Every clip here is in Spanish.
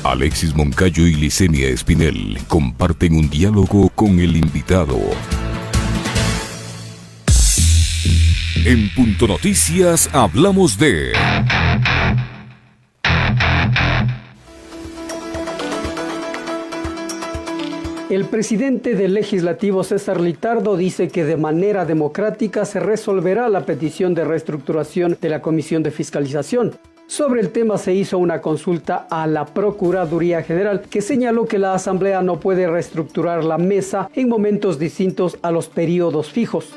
Alexis Moncayo y Licenia Espinel comparten un diálogo con el invitado. En Punto Noticias hablamos de... El presidente del Legislativo, César Litardo, dice que de manera democrática se resolverá la petición de reestructuración de la Comisión de Fiscalización. Sobre el tema se hizo una consulta a la Procuraduría General, que señaló que la Asamblea no puede reestructurar la mesa en momentos distintos a los periodos fijos.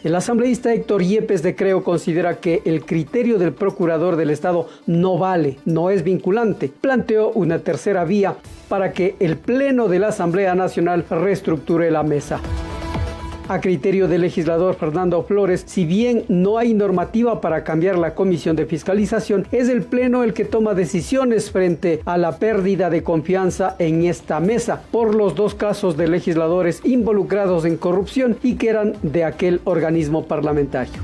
El asambleísta Héctor Yepes de Creo considera que el criterio del procurador del Estado no vale, no es vinculante. Planteó una tercera vía para que el Pleno de la Asamblea Nacional reestructure la mesa. A criterio del legislador Fernando Flores, si bien no hay normativa para cambiar la Comisión de Fiscalización, es el Pleno el que toma decisiones frente a la pérdida de confianza en esta mesa por los dos casos de legisladores involucrados en corrupción y que eran de aquel organismo parlamentario.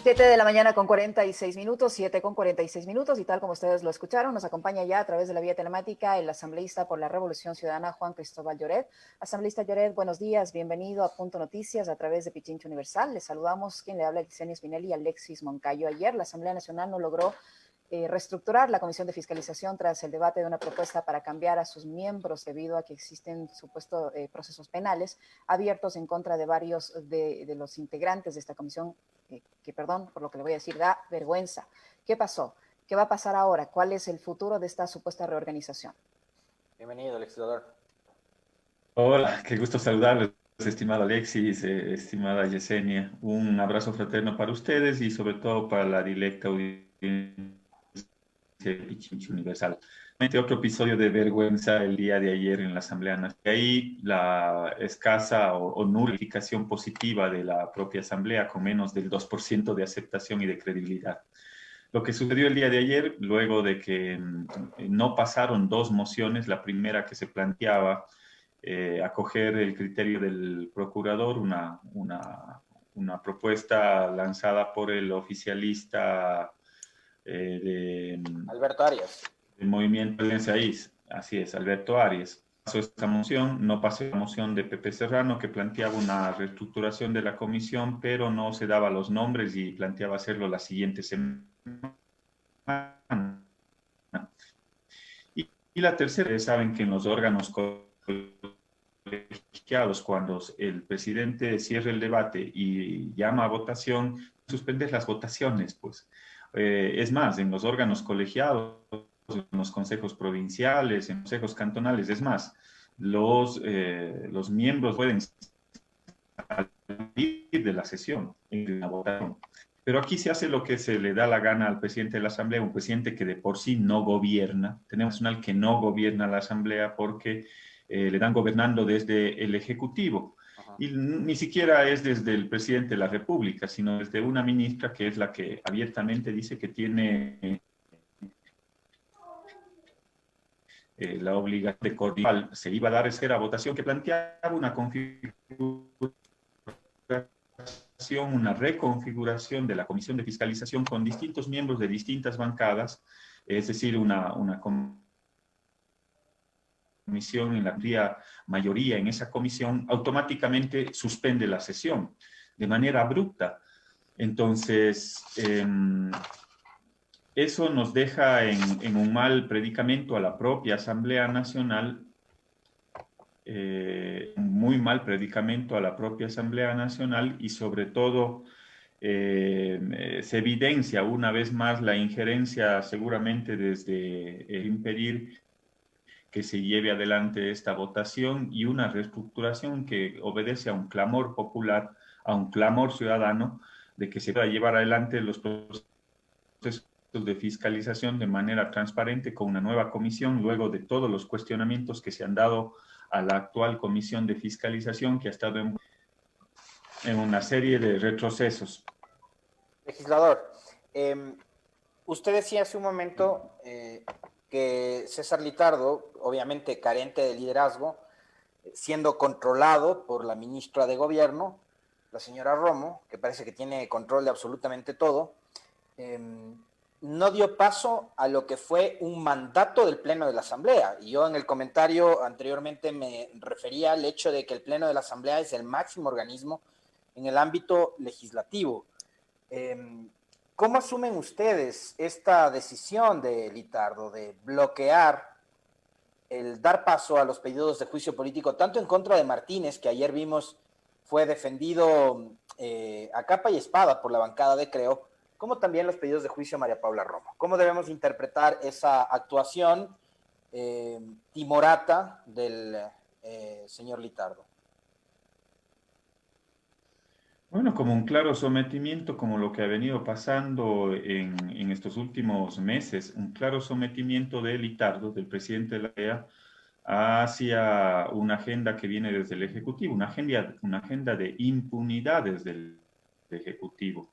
Siete de la mañana con 46 minutos, 7 con 46 minutos, y tal como ustedes lo escucharon, nos acompaña ya a través de la vía telemática el asambleísta por la Revolución Ciudadana, Juan Cristóbal Lloret. Asambleísta Lloret, buenos días, bienvenido a Punto Noticias a través de Pichincha Universal. Les saludamos, quien le habla, Licenia Espinel y Alexis Moncayo. Ayer la Asamblea Nacional no logró reestructurar la Comisión de Fiscalización tras el debate de una propuesta para cambiar a sus miembros debido a que existen supuestos procesos penales abiertos en contra de varios de los integrantes de esta comisión, que, perdón por lo que le voy a decir, da vergüenza. ¿Qué pasó? ¿Qué va a pasar ahora? ¿Cuál es el futuro de esta supuesta reorganización? Bienvenido, legislador. Hola, qué gusto saludarles, estimado Alexis, estimada Yesenia. Un abrazo fraterno para ustedes y sobre todo para la directa audiencia de Pichincha Universal. Otro episodio de vergüenza el día de ayer en la Asamblea Nacional. Ahí la escasa o nula calificación positiva de la propia Asamblea, con menos del 2% de aceptación y de credibilidad. Lo que sucedió el día de ayer, luego de que no pasaron dos mociones, la primera que se planteaba acoger el criterio del procurador, una propuesta lanzada por el oficialista Alberto Arias. El Movimiento Alianza Is, así es, Alberto Arias. Pasó esta moción, no pasó la moción de Pepe Serrano, que planteaba una reestructuración de la comisión, pero no se daba los nombres y planteaba hacerlo la siguiente semana. Y la tercera, ustedes saben que en los órganos colegiados, cuando el presidente cierra el debate y llama a votación, suspender las votaciones, pues. Es más, en los órganos colegiados, en los consejos provinciales, en los consejos cantonales, es más, los miembros pueden salir de la sesión en la votación. Pero aquí se hace lo que se le da la gana al presidente de la Asamblea, un presidente que de por sí no gobierna. Tenemos un personal que no gobierna la Asamblea porque le dan gobernando desde el Ejecutivo. Y ni siquiera es desde el presidente de la República, sino desde una ministra que es la que abiertamente dice que tiene la obligación de coordinar. Se iba a dar esa votación que planteaba una configuración, una reconfiguración de la Comisión de Fiscalización con distintos miembros de distintas bancadas, es decir, una comisión en la amplia mayoría en esa comisión, automáticamente suspende la sesión de manera abrupta. Entonces, eso nos deja en un mal predicamento a la propia Asamblea Nacional, muy mal predicamento a la propia Asamblea Nacional y sobre todo se evidencia una vez más la injerencia seguramente desde impedir que se lleve adelante esta votación y una reestructuración que obedece a un clamor popular, a un clamor ciudadano de que se pueda llevar adelante los procesos de fiscalización de manera transparente con una nueva comisión, luego de todos los cuestionamientos que se han dado a la actual comisión de fiscalización que ha estado en una serie de retrocesos. Legislador, usted decía hace un momento que César Litardo, obviamente carente de liderazgo, siendo controlado por la ministra de Gobierno, la señora Romo, que parece que tiene control de absolutamente todo, no dio paso a lo que fue un mandato del Pleno de la Asamblea. Y yo en el comentario anteriormente me refería al hecho de que el Pleno de la Asamblea es el máximo organismo en el ámbito legislativo. ¿Cómo asumen ustedes esta decisión de Litardo de bloquear el dar paso a los pedidos de juicio político, tanto en contra de Martínez, que ayer vimos fue defendido a capa y espada por la bancada de Creo, como también los pedidos de juicio a María Paula Romo? ¿Cómo debemos interpretar esa actuación timorata del señor Litardo? Bueno, como un claro sometimiento, como lo que ha venido pasando en estos últimos meses, un claro sometimiento de Litardo, del presidente de la EA, hacia una agenda que viene desde el Ejecutivo, una agenda de impunidades del Ejecutivo.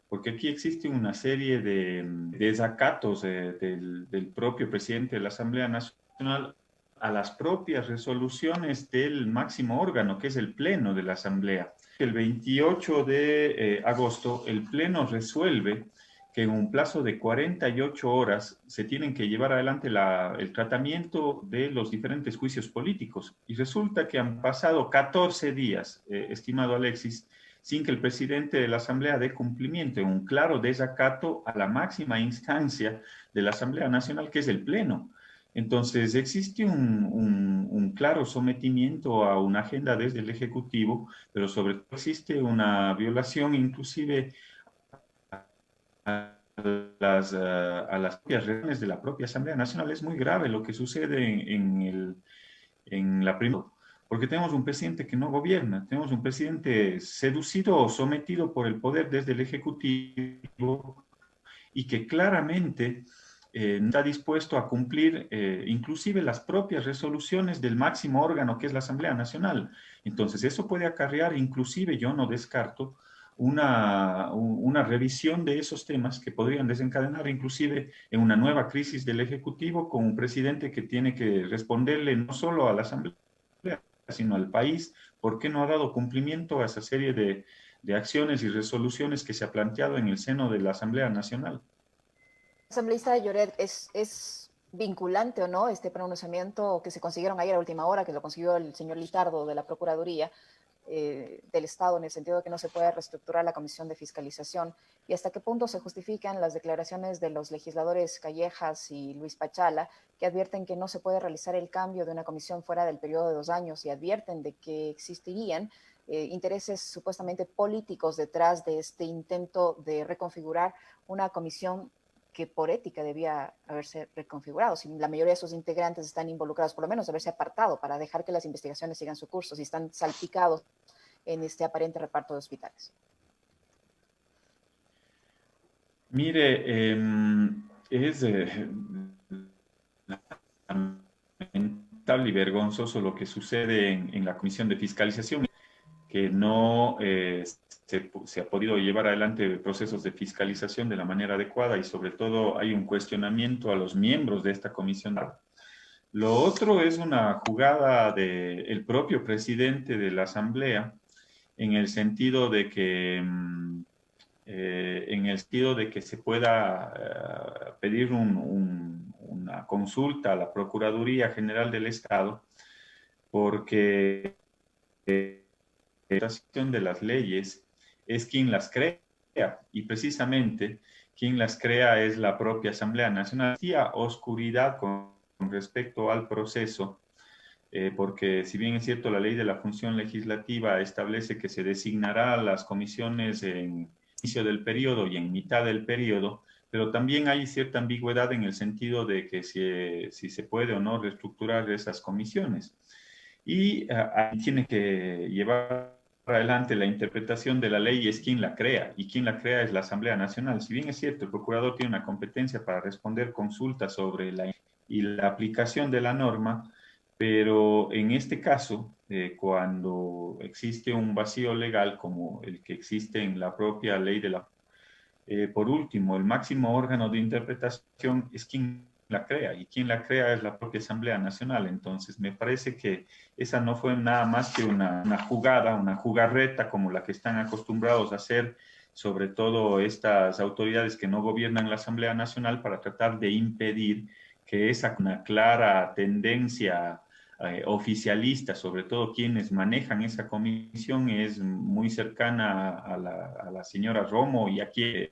Porque aquí existe una serie de desacatos del propio presidente de la Asamblea Nacional a las propias resoluciones del máximo órgano, que es el Pleno de la Asamblea. El 28 de agosto, el Pleno resuelve que en un plazo de 48 horas se tienen que llevar adelante el tratamiento de los diferentes juicios políticos. Y resulta que han pasado 14 días, estimado Alexis, sin que el presidente de la Asamblea dé cumplimiento, en un claro desacato a la máxima instancia de la Asamblea Nacional, que es el Pleno. Entonces, existe un claro sometimiento a una agenda desde el Ejecutivo, pero sobre todo existe una violación inclusive a las propias reglas de la propia Asamblea Nacional. Es muy grave lo que sucede en la primera, porque tenemos un presidente que no gobierna, tenemos un presidente seducido o sometido por el poder desde el Ejecutivo y que claramente no está dispuesto a cumplir inclusive las propias resoluciones del máximo órgano que es la Asamblea Nacional. Entonces eso puede acarrear inclusive, yo no descarto, una revisión de esos temas que podrían desencadenar inclusive en una nueva crisis del Ejecutivo con un presidente que tiene que responderle no solo a la Asamblea, sino al país, por qué no ha dado cumplimiento a esa serie de acciones y resoluciones que se ha planteado en el seno de la Asamblea Nacional. Asambleísta Lloret, ¿es vinculante o no este pronunciamiento que se consiguieron ayer a última hora, que lo consiguió el señor Litardo de la Procuraduría del Estado, en el sentido de que no se puede reestructurar la Comisión de Fiscalización? ¿Y hasta qué punto se justifican las declaraciones de los legisladores Callejas y Luis Pachala, que advierten que no se puede realizar el cambio de una comisión fuera del periodo de 2 años y advierten de que existirían intereses supuestamente políticos detrás de este intento de reconfigurar una comisión que por ética debía haberse reconfigurado? Si la mayoría de sus integrantes están involucrados, por lo menos haberse apartado para dejar que las investigaciones sigan su curso, si están salpicados en este aparente reparto de hospitales. Mire, es lamentable y vergonzoso lo que sucede en la Comisión de Fiscalización, que no se ha podido llevar adelante procesos de fiscalización de la manera adecuada y sobre todo hay un cuestionamiento a los miembros de esta comisión. Lo otro es una jugada del propio presidente de la Asamblea en el sentido de que se pueda pedir una consulta a la Procuraduría General del Estado, porque la interpretación de las leyes es quien las crea, y precisamente quien las crea es la propia Asamblea Nacional. Hacía oscuridad con respecto al proceso, porque si bien es cierto, la ley de la función legislativa establece que se designará las comisiones en inicio del periodo y en mitad del periodo, pero también hay cierta ambigüedad en el sentido de que si se puede o no reestructurar esas comisiones. Y tiene que llevar adelante la interpretación de la ley, es quien la crea, y quien la crea es la Asamblea Nacional. Si bien es cierto, el procurador tiene una competencia para responder consultas sobre la aplicación de la norma, pero en este caso, cuando existe un vacío legal como el que existe en la propia ley de la... por último, el máximo órgano de interpretación es quien la crea, y quien la crea es la propia Asamblea Nacional. Entonces, me parece que esa no fue nada más que una jugada, una jugarreta como la que están acostumbrados a hacer, sobre todo estas autoridades que no gobiernan la Asamblea Nacional, para tratar de impedir que esa una clara tendencia oficialista, sobre todo quienes manejan esa comisión, es muy cercana a la señora Romo y aquí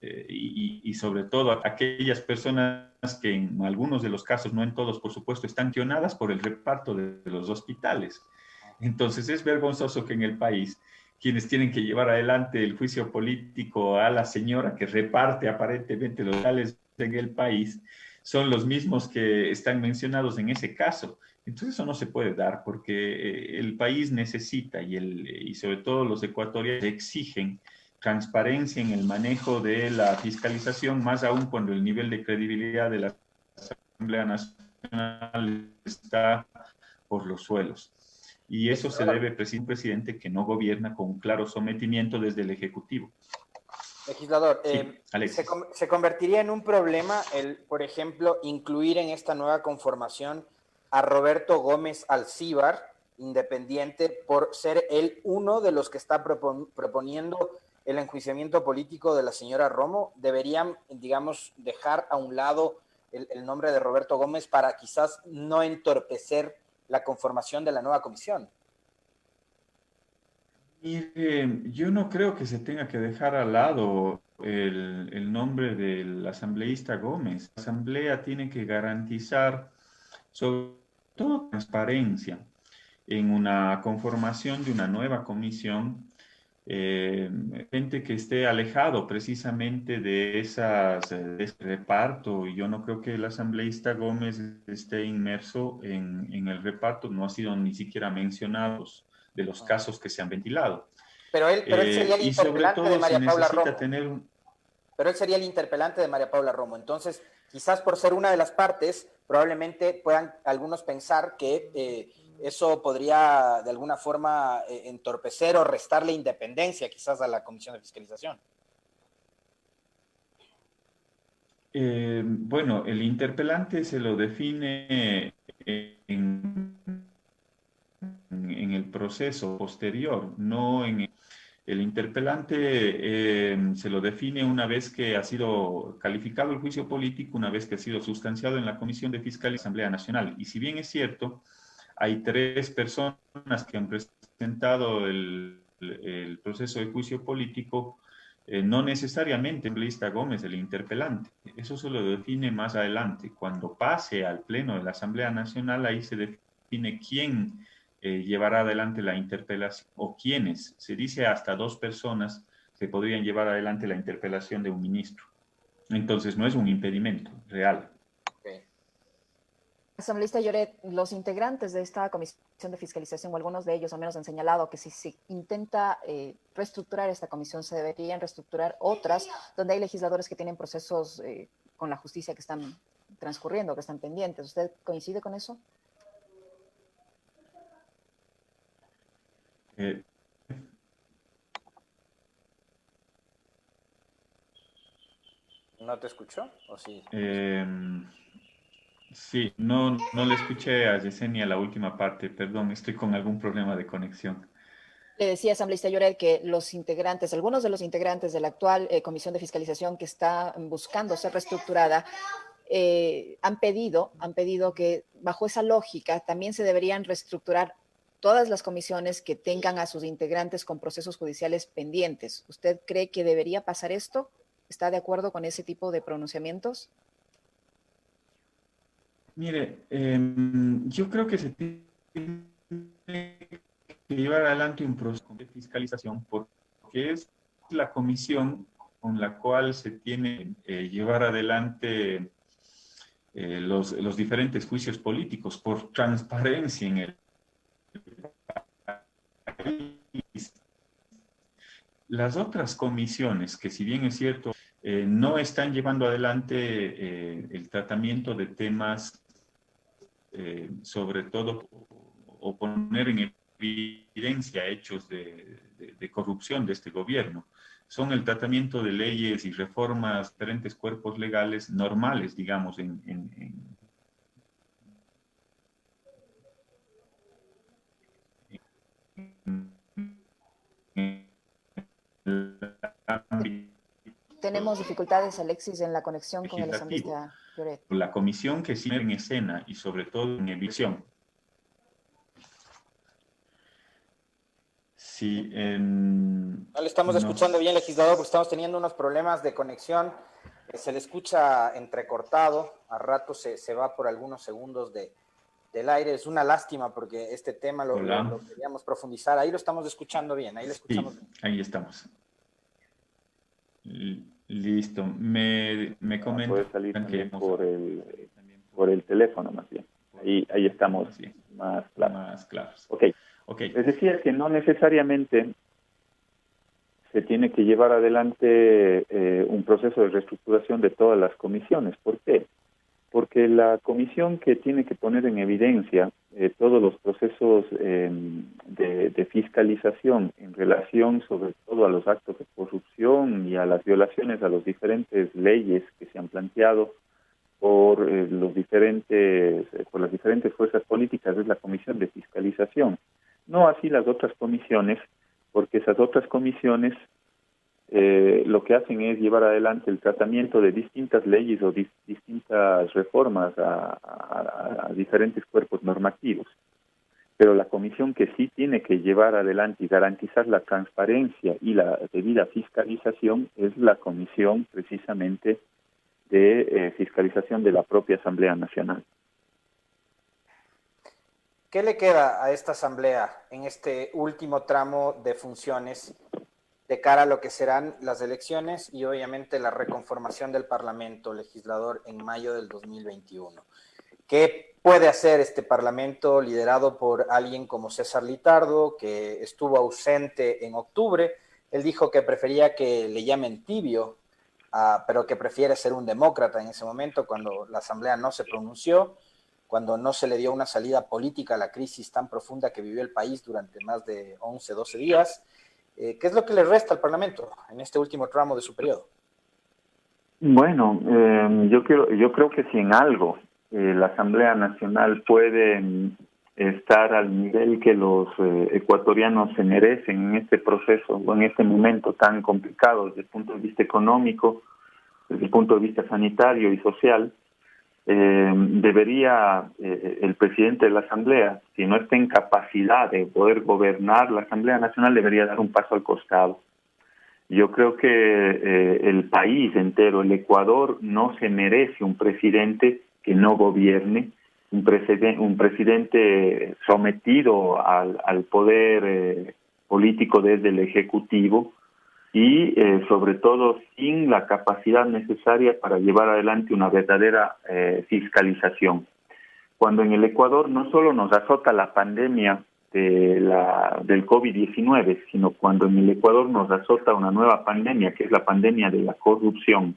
y sobre todo aquellas personas que en algunos de los casos, no en todos por supuesto, están cuestionadas por el reparto de los hospitales. Entonces es vergonzoso que en el país quienes tienen que llevar adelante el juicio político a la señora que reparte aparentemente los hospitales en el país son los mismos que están mencionados en ese caso. Entonces eso no se puede dar porque el país necesita y sobre todo los ecuatorianos exigen transparencia en el manejo de la fiscalización, más aún cuando el nivel de credibilidad de la Asamblea Nacional está por los suelos. Y eso se debe a un presidente que no gobierna con un claro sometimiento desde el Ejecutivo. Legislador, Sí, ¿se convertiría en un problema el, por ejemplo, incluir en esta nueva conformación a Roberto Gómez Alcíbar, independiente, por ser él uno de los que está proponiendo el enjuiciamiento político de la señora Romo? ¿Deberían, digamos, dejar a un lado el nombre de Roberto Gómez para quizás no entorpecer la conformación de la nueva comisión? Yo no creo que se tenga que dejar al lado el nombre del asambleísta Gómez. La Asamblea tiene que garantizar sobre todo transparencia en una conformación de una nueva comisión, gente que esté alejado precisamente de de ese reparto. Y yo no creo que el asambleísta Gómez esté inmerso en el reparto, no ha sido ni siquiera mencionado de los casos que se han ventilado. Pero él sería el y sobre interpelante de todo María se Paula necesita Romo. tener Pero él sería el interpelante de María Paula Romo. Entonces, quizás por ser una de las partes, probablemente puedan algunos pensar que eso podría de alguna forma entorpecer o restarle independencia quizás a la Comisión de Fiscalización. Bueno, el interpelante se lo define en el proceso posterior, no en el interpelante. Se lo define una vez que ha sido calificado el juicio político, una vez que ha sido sustanciado en la Comisión de Fiscalía de la Asamblea Nacional. Y si bien es cierto, hay 3 personas que han presentado el proceso de juicio político, no necesariamente el lista Gómez, el interpelante. Eso se lo define más adelante. Cuando pase al Pleno de la Asamblea Nacional, ahí se define quién llevará adelante la interpelación o quiénes. Se dice hasta 2 personas que podrían llevar adelante la interpelación de un ministro. Entonces no es un impedimento real. Asambleísta Lloret, los integrantes de esta comisión de fiscalización, o algunos de ellos al menos han señalado que si se intenta reestructurar esta comisión, se deberían reestructurar otras, donde hay legisladores que tienen procesos con la justicia que están transcurriendo, que están pendientes. ¿Usted coincide con eso? ¿No te escuchó? ¿O sí? Sí, no le escuché a Yesenia la última parte, perdón, estoy con algún problema de conexión. Le decía, asambleísta Lloret, que los integrantes, algunos de los integrantes de la actual comisión de fiscalización que está buscando ser reestructurada, han pedido que bajo esa lógica también se deberían reestructurar todas las comisiones que tengan a sus integrantes con procesos judiciales pendientes. ¿Usted cree que debería pasar esto? ¿Está de acuerdo con ese tipo de pronunciamientos? Mire, yo creo que se tiene que llevar adelante un proceso de fiscalización porque es la comisión con la cual se tiene llevar adelante los diferentes juicios políticos por transparencia en el país. Las otras comisiones, que si bien es cierto, no están llevando adelante el tratamiento de temas, sobre todo, o poner en evidencia hechos de corrupción de este gobierno. son el tratamiento de leyes y reformas, diferentes cuerpos legales normales, digamos, en el ámbito Tenemos dificultades, Alexis, en la conexión con el legislativo. asambleísta Lloret. La comisión que sigue en escena y sobre todo en evicción. Sí, No le estamos nos... escuchando bien, legislador, porque estamos teniendo unos problemas de conexión. Se le escucha entrecortado, a rato se va por algunos segundos del aire. Es una lástima porque este tema lo queríamos profundizar. Ahí lo estamos escuchando bien, ahí lo escuchamos bien. Ahí estamos. Listo. Me comentan puede salir que también por el teléfono más bien. Ahí estamos más claros. Más claros. Okay. Les decía que no necesariamente se tiene que llevar adelante un proceso de reestructuración de todas las comisiones. ¿Por qué? Porque la comisión que tiene que poner en evidencia todos los procesos de fiscalización en relación sobre todo a los actos de corrupción y a las violaciones a las diferentes leyes que se han planteado por las diferentes fuerzas políticas es la comisión de fiscalización. No así las otras comisiones, porque esas otras comisiones lo que hacen es llevar adelante el tratamiento de distintas leyes o distintas reformas a diferentes cuerpos normativos. Pero la comisión que sí tiene que llevar adelante y garantizar la transparencia y la debida fiscalización es la comisión precisamente de fiscalización de la propia Asamblea Nacional. ¿Qué le queda a esta Asamblea en este último tramo de funciones de cara a lo que serán las elecciones y obviamente la reconformación del Parlamento legislador en mayo del 2021? ¿Qué puede hacer este Parlamento liderado por alguien como César Litardo, que estuvo ausente en octubre? Él dijo que prefería que le llamen tibio, pero que prefiere ser un demócrata en ese momento, cuando la Asamblea no se pronunció, cuando no se le dio una salida política a la crisis tan profunda que vivió el país durante más de 11, 12 días. ¿Qué es lo que le resta al Parlamento en este último tramo de su periodo? Bueno, yo creo que si en algo la Asamblea Nacional puede estar al nivel que los ecuatorianos se merecen en este proceso o en este momento tan complicado desde el punto de vista económico, desde el punto de vista sanitario y social, debería el presidente de la Asamblea, si no está en capacidad de poder gobernar la Asamblea Nacional, debería dar un paso al costado. Yo creo que el país entero, el Ecuador, no se merece un presidente que no gobierne, un presidente sometido al poder político desde el Ejecutivo y sobre todo sin la capacidad necesaria para llevar adelante una verdadera fiscalización. Cuando en el Ecuador no solo nos azota la pandemia del COVID-19, sino cuando en el Ecuador nos azota una nueva pandemia, que es la pandemia de la corrupción,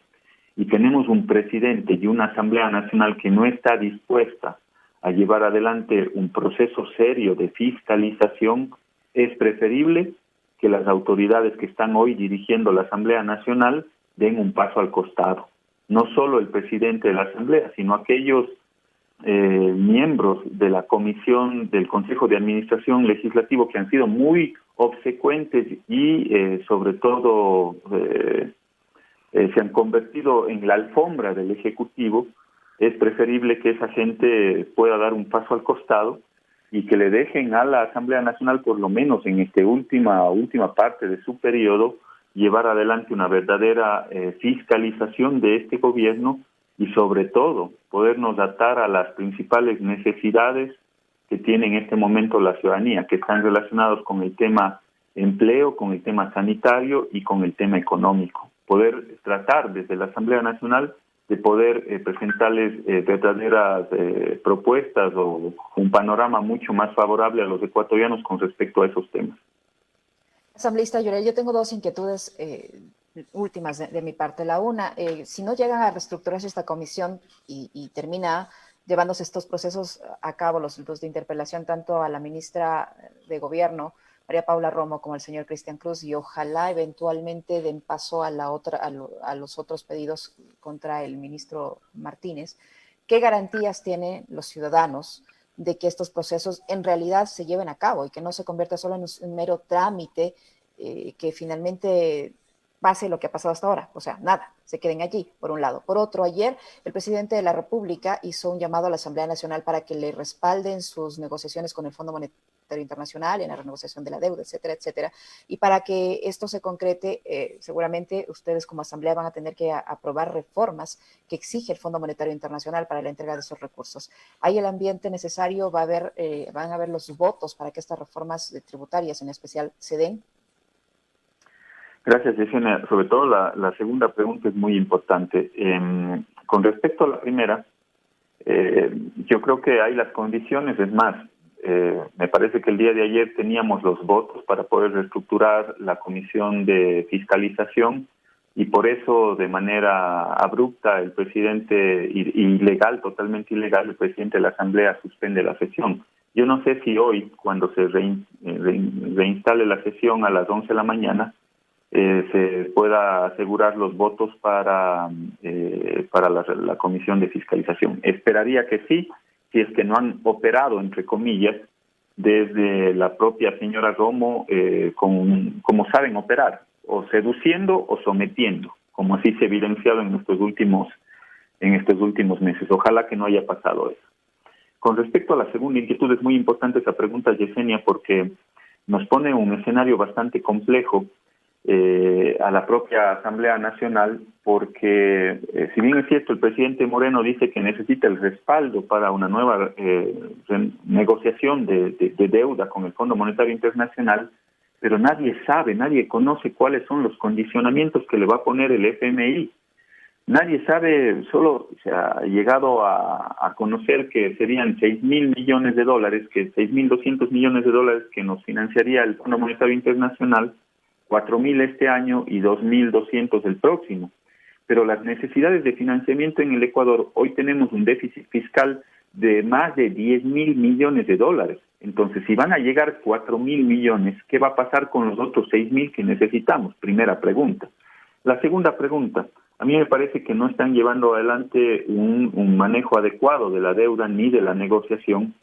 y tenemos un presidente y una Asamblea Nacional que no está dispuesta a llevar adelante un proceso serio de fiscalización, es preferible que las autoridades que están hoy dirigiendo la Asamblea Nacional den un paso al costado. No solo el presidente de la Asamblea, sino aquellos miembros de la comisión del Consejo de Administración Legislativo que han sido muy obsecuentes y sobre todo se han convertido en la alfombra del Ejecutivo. Es preferible que esa gente pueda dar un paso al costado y que le dejen a la Asamblea Nacional, por lo menos en esta última parte de su periodo, llevar adelante una verdadera fiscalización de este gobierno y sobre todo podernos atar a las principales necesidades que tiene en este momento la ciudadanía, que están relacionados con el tema empleo, con el tema sanitario y con el tema económico. Poder tratar desde la Asamblea Nacional de poder presentarles verdaderas propuestas o un panorama mucho más favorable a los ecuatorianos con respecto a esos temas. Asambleísta Lloret, yo tengo dos inquietudes últimas de mi parte. La una, si no llegan a reestructurarse esta comisión y termina llevándose estos procesos a cabo, los de interpelación tanto a la ministra de Gobierno María Paula Romo como el señor Cristian Cruz, y ojalá eventualmente den paso a los otros pedidos contra el ministro Martínez. ¿Qué garantías tienen los ciudadanos de que estos procesos en realidad se lleven a cabo y que no se convierta solo en un mero trámite, que finalmente pase lo que ha pasado hasta ahora? O sea, nada, se queden allí, por un lado. Por otro, ayer el presidente de la República hizo un llamado a la Asamblea Nacional para que le respalden sus negociaciones con el Fondo Monetario Internacional, en la renegociación de la deuda, etcétera, etcétera. Y para que esto se concrete, seguramente ustedes como Asamblea van a tener que aprobar reformas que exige el Fondo Monetario Internacional para la entrega de esos recursos. ¿Hay el ambiente necesario? ¿Van a haber los votos para que estas reformas tributarias en especial se den? Gracias, Yesenia. Sobre todo la segunda pregunta es muy importante. Con respecto a la primera, yo creo que hay las condiciones, es más, me parece que el día de ayer teníamos los votos para poder reestructurar la comisión de fiscalización y por eso de manera abrupta el presidente, ilegal, totalmente ilegal, el presidente de la Asamblea suspende la sesión. Yo no sé si hoy, cuando se reinstale la sesión a las 11 de la mañana, se pueda asegurar los votos para la comisión de fiscalización. Esperaría que sí, si es que no han operado, entre comillas, desde la propia señora Romo, como saben operar, o seduciendo o sometiendo, como así se ha evidenciado en estos últimos meses. Ojalá que no haya pasado eso. Con respecto a la segunda inquietud, es muy importante esa pregunta, Yesenia, porque nos pone un escenario bastante complejo a la propia Asamblea Nacional, porque si bien es cierto, el presidente Moreno dice que necesita el respaldo para una nueva negociación de deuda con el Fondo Monetario Internacional, pero nadie sabe, nadie conoce cuáles son los condicionamientos que le va a poner el FMI. Nadie sabe, solo se ha llegado a conocer que serían 6.000 millones de dólares, que 6.200 millones de dólares que nos financiaría el Fondo Monetario Internacional, 4.000 este año y 2.200 el próximo. Pero las necesidades de financiamiento en el Ecuador, hoy tenemos un déficit fiscal de más de 10.000 millones de dólares. Entonces, si van a llegar 4.000 millones, ¿qué va a pasar con los otros 6.000 que necesitamos? Primera pregunta. La segunda pregunta, a mí me parece que no están llevando adelante un manejo adecuado de la deuda ni de la negociación,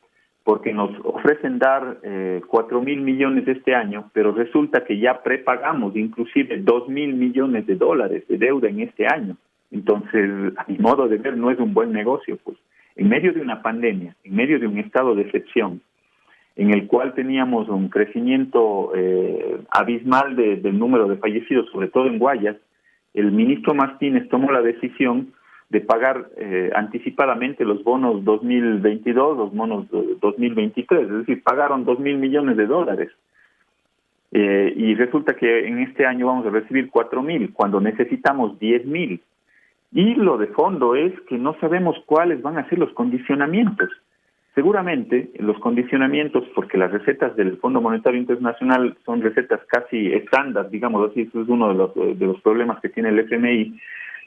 porque nos ofrecen dar 4.000 millones este año, pero resulta que ya prepagamos inclusive 2.000 millones de dólares de deuda en este año. Entonces, a mi modo de ver, no es un buen negocio, pues. En medio de una pandemia, en medio de un estado de excepción, en el cual teníamos un crecimiento abismal del número de fallecidos, sobre todo en Guayas, el ministro Martínez tomó la decisión de pagar anticipadamente los bonos 2022, los bonos 2023, es decir, pagaron 2.000 millones de dólares. Y resulta que en este año vamos a recibir 4.000, cuando necesitamos 10.000. Y lo de fondo es que no sabemos cuáles van a ser los condicionamientos. Seguramente los condicionamientos, porque las recetas del Fondo Monetario Internacional son recetas casi estándar, digamos así, eso es uno de los problemas que tiene el FMI,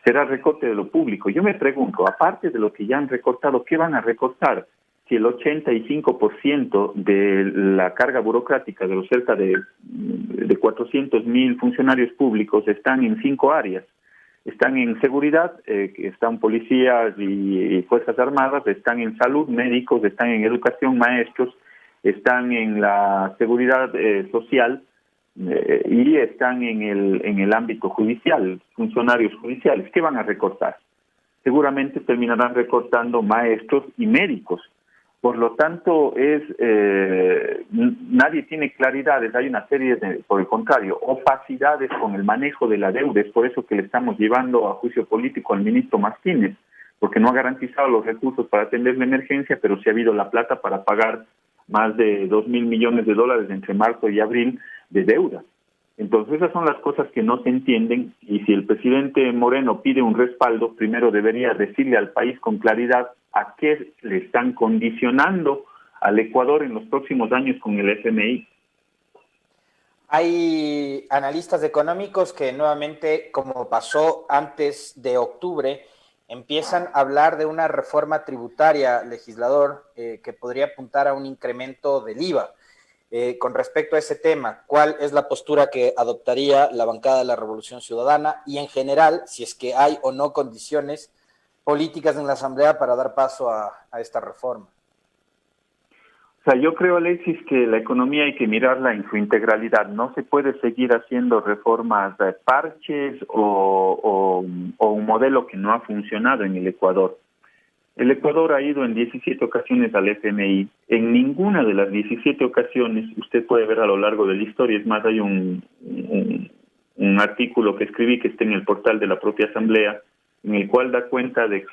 será recorte de lo público. Yo me pregunto, aparte de lo que ya han recortado, ¿qué van a recortar? Si el 85% de la carga burocrática de los cerca de 400.000 funcionarios públicos están en 5 áreas. Están en seguridad, están policías y fuerzas armadas, están en salud, médicos, están en educación, maestros, están en la seguridad social, y están en el ámbito judicial, funcionarios judiciales. ¿Qué van a recortar? Seguramente terminarán recortando maestros y médicos. Por lo tanto, nadie tiene claridades, hay una serie por el contrario, opacidades con el manejo de la deuda. Es por eso que le estamos llevando a juicio político al ministro Martínez, porque no ha garantizado los recursos para atender la emergencia, pero sí ha habido la plata para pagar más de 2.000 millones de dólares entre marzo y abril de deuda. Entonces esas son las cosas que no se entienden, y si el presidente Moreno pide un respaldo, primero debería decirle al país con claridad a qué le están condicionando al Ecuador en los próximos años con el FMI. Hay analistas económicos que nuevamente, como pasó antes de octubre, empiezan a hablar de una reforma tributaria, legislador, que podría apuntar a un incremento del IVA. Con respecto a ese tema, ¿cuál es la postura que adoptaría la bancada de la Revolución Ciudadana y en general, si es que hay o no condiciones políticas en la Asamblea para dar paso a esta reforma? O sea, yo creo, Alexis, que la economía hay que mirarla en su integralidad. No se puede seguir haciendo reformas parches o un modelo que no ha funcionado en el Ecuador. El Ecuador ha ido en 17 ocasiones al FMI. En ninguna de las 17 ocasiones, usted puede ver a lo largo de la historia, es más, hay un artículo que escribí que está en el portal de la propia Asamblea, en el cual da cuenta de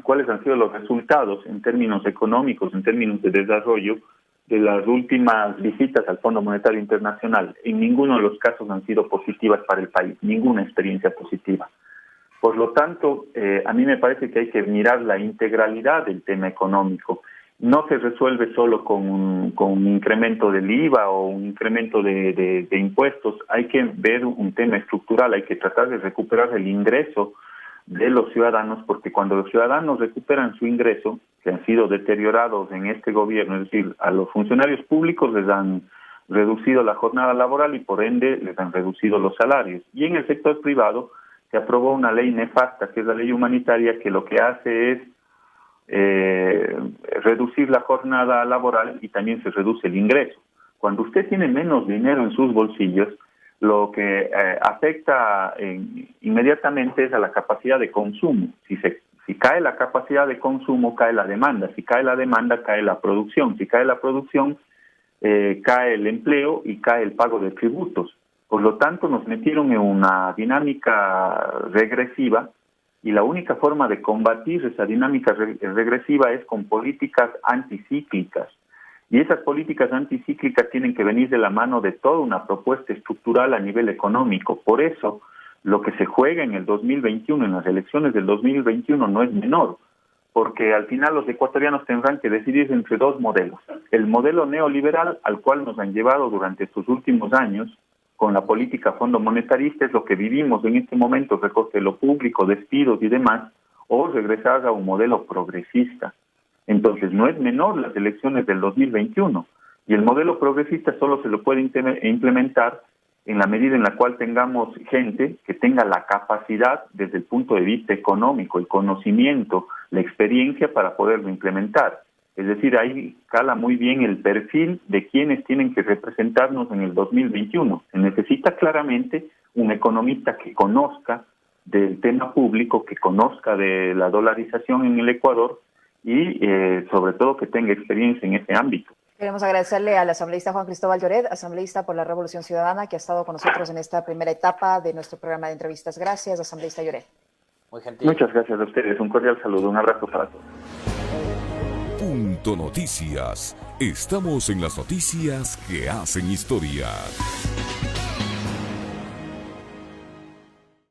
cuáles han sido los resultados en términos económicos, en términos de desarrollo, de las últimas visitas al Fondo Monetario Internacional. En ninguno de los casos han sido positivas para el país, ninguna experiencia positiva. Por lo tanto, a mí me parece que hay que mirar la integralidad del tema económico. No se resuelve solo con un incremento del IVA o un incremento de impuestos. Hay que ver un tema estructural, hay que tratar de recuperar el ingreso de los ciudadanos, porque cuando los ciudadanos recuperan su ingreso, que han sido deteriorados en este gobierno, es decir, a los funcionarios públicos les han reducido la jornada laboral y por ende les han reducido los salarios. Y en el sector privado se aprobó una ley nefasta, que es la ley humanitaria, que lo que hace es reducir la jornada laboral y también se reduce el ingreso. Cuando usted tiene menos dinero en sus bolsillos, lo que afecta inmediatamente es a la capacidad de consumo. Si cae la capacidad de consumo, cae la demanda. Si cae la demanda, cae la producción. Si cae la producción, cae el empleo y cae el pago de tributos. Por lo tanto, nos metieron en una dinámica regresiva y la única forma de combatir esa dinámica regresiva es con políticas anticíclicas. Y esas políticas anticíclicas tienen que venir de la mano de toda una propuesta estructural a nivel económico. Por eso, lo que se juega en el 2021, en las elecciones del 2021, no es menor, porque al final los ecuatorianos tendrán que decidir entre dos modelos. El modelo neoliberal al cual nos han llevado durante estos últimos años, con la política fondo monetarista, es lo que vivimos en este momento, recorte de lo público, despidos y demás, o regresar a un modelo progresista. Entonces, no es menor las elecciones del 2021 y el modelo progresista solo se lo puede implementar en la medida en la cual tengamos gente que tenga la capacidad desde el punto de vista económico, el conocimiento, la experiencia para poderlo implementar. Es decir, ahí cala muy bien el perfil de quienes tienen que representarnos en el 2021. Se necesita claramente un economista que conozca del tema público, que conozca de la dolarización en el Ecuador, y sobre todo que tenga experiencia en ese ámbito. Queremos agradecerle al asambleísta Juan Cristóbal Lloret, asambleísta por la Revolución Ciudadana, que ha estado con nosotros en esta primera etapa de nuestro programa de entrevistas. Gracias, asambleísta Lloret. Muy gentil. Muchas gracias a ustedes. Un cordial saludo. Un abrazo para todos. Punto Noticias. Estamos en las noticias que hacen historia.